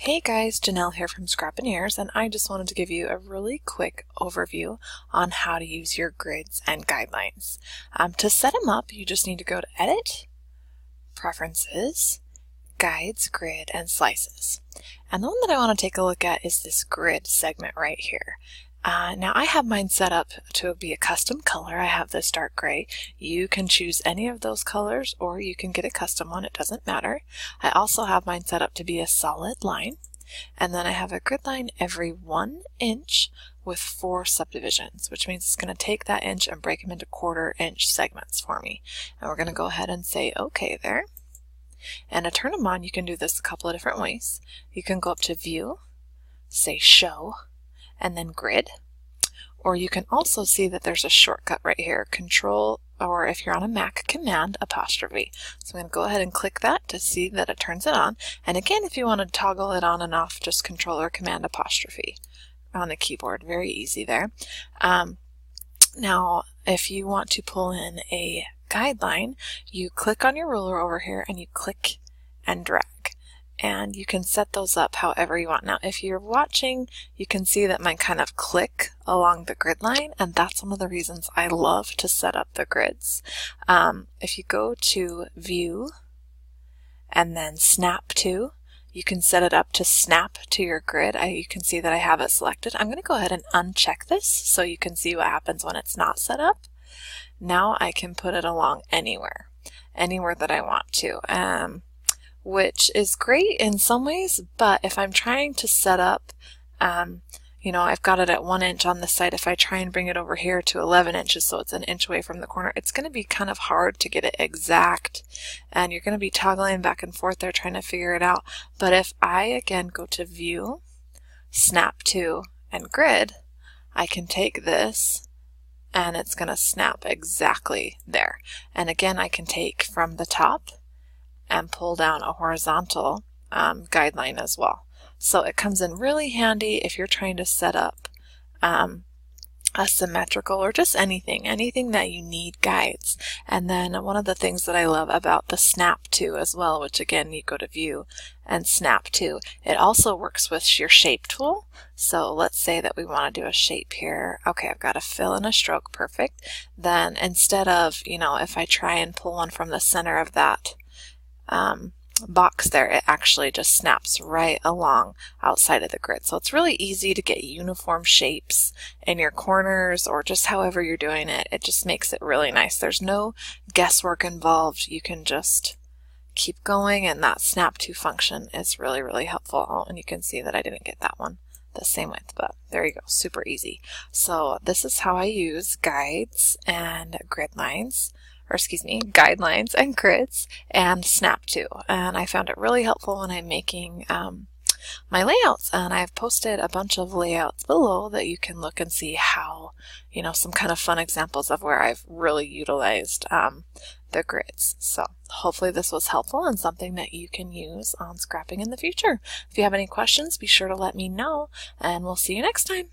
Hey guys, Janelle here from Scrapineers, and I just wanted to give you a really quick overview on how to use your grids and guidelines. To set them up, you just need to go to Edit, Preferences, Guides, Grid, and Slices. And the one that I want to take a look at is this grid segment right here. Now I have mine set up to be a custom color. I have this dark gray. You can choose any of those colors or you can get a custom one. It doesn't matter. I also have mine set up to be a solid line. And then I have a grid line every 1 inch with 4 subdivisions, which means it's going to take that inch and break them into 1/4 inch segments for me. And we're going to go ahead and say OK there. And to turn them on, you can do this a couple of different ways. You can go up to View, say Show, and then Grid. Or you can also see that there's a shortcut right here, Control, or if you're on a Mac, Command apostrophe. So I'm going to go ahead and click that to see that it turns it on. And again, if you want to toggle it on and off, just Control or Command apostrophe on the keyboard. Very easy there. Now, if you want to pull in a guideline, you click on your ruler over here and you click and drag. And you can set those up however you want. Now, if you're watching, you can see that mine kind of click along the grid line, and that's one of the reasons I love to set up the grids. If you go to View and then Snap To, you can set it up to snap to your grid. You can see that I have it selected. I'm going to go ahead and uncheck this so you can see what happens when it's not set up. Now I can put it along anywhere that I want to. Which is great in some ways, but if I'm trying to set up, I've got it at 1 inch on this side. If I try and bring it over here to 11 inches, so it's an inch away from the corner, it's going to be kind of hard to get it exact, and you're going to be toggling back and forth there trying to figure it out. But if I, again, go to View, Snap To, and Grid, I can take this, and it's going to snap exactly there. And again, I can take from the top and pull down a horizontal guideline as well. So it comes in really handy if you're trying to set up a symmetrical or just anything that you need guides. And then one of the things that I love about the Snap To as well, which again, you go to View and Snap To, it also works with your shape tool. So let's say that we want to do a shape here. Okay, I've got a fill and a stroke, perfect. Then instead of, if I try and pull one from the center of that box there, it actually just snaps right along outside of the grid. So it's really easy to get uniform shapes in your corners or just however you're doing it. It just makes it really nice. There's no guesswork involved. You can just keep going, and that Snap To function is really, really helpful. Oh, and you can see that I didn't get that one the same width, but there you go, super easy. So this is how I use guides and grid lines, guidelines and grids and Snap To. And I found it really helpful when I'm making my layouts. And I've posted a bunch of layouts below that you can look and see how, some kind of fun examples of where I've really utilized the grids. So hopefully this was helpful and something that you can use on scrapping in the future. If you have any questions, be sure to let me know, and we'll see you next time.